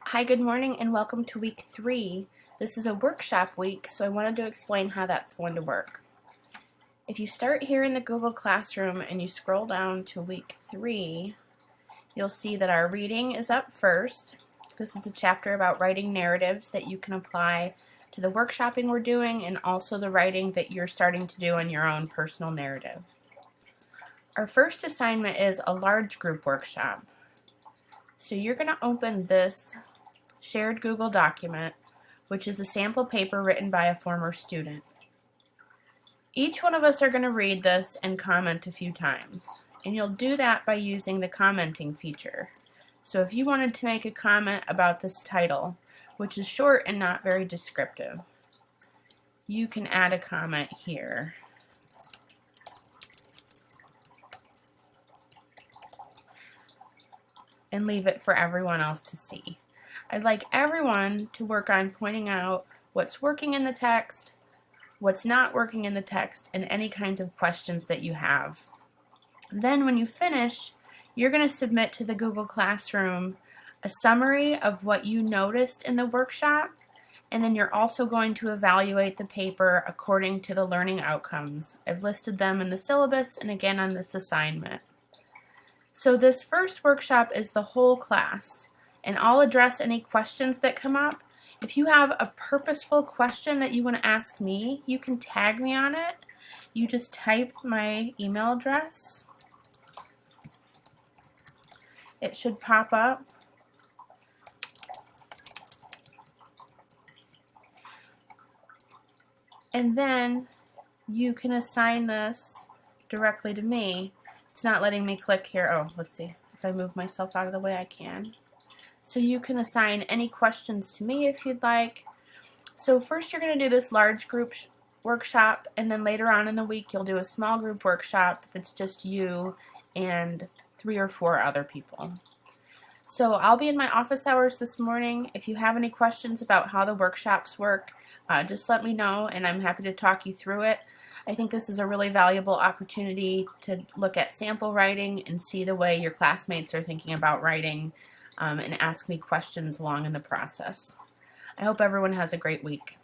Hi, good morning, and welcome to week 3. This is a workshop week, so I wanted to explain how that's going to work. If you start here in the Google Classroom and you scroll down to week 3, you'll see that our reading is up first. This is a chapter about writing narratives that you can apply to the workshopping we're doing and also the writing that you're starting to do on your own personal narrative. Our first assignment is a large group workshop. So you're going to open this shared Google document, which is a sample paper written by a former student. Each one of us are going to read this and comment a few times, and you'll do that by using the commenting feature. So if you wanted to make a comment about this title, which is short and not very descriptive, you can add a comment here. And leave it for everyone else to see. I'd like everyone to work on pointing out what's working in the text, what's not working in the text, and any kinds of questions that you have. Then when you finish, you're going to submit to the Google Classroom a summary of what you noticed in the workshop, and then you're also going to evaluate the paper according to the learning outcomes. I've listed them in the syllabus and again on this assignment. So this first workshop is the whole class, and I'll address any questions that come up. If you have a purposeful question that you want to ask me, you can tag me on it. You just type my email address. It should pop up. And then you can assign this directly to me. It's not letting me click here. Oh, let's see. If I move myself out of the way, I can. So you can assign any questions to me if you'd like. So first you're going to do this large group workshop, and then later on in the week you'll do a small group workshop that's just you and 3 or 4 other people. So I'll be in my office hours this morning. If you have any questions about how the workshops work, just let me know and I'm happy to talk you through it. I think this is a really valuable opportunity to look at sample writing and see the way your classmates are thinking about writing and ask me questions along in the process. I hope everyone has a great week.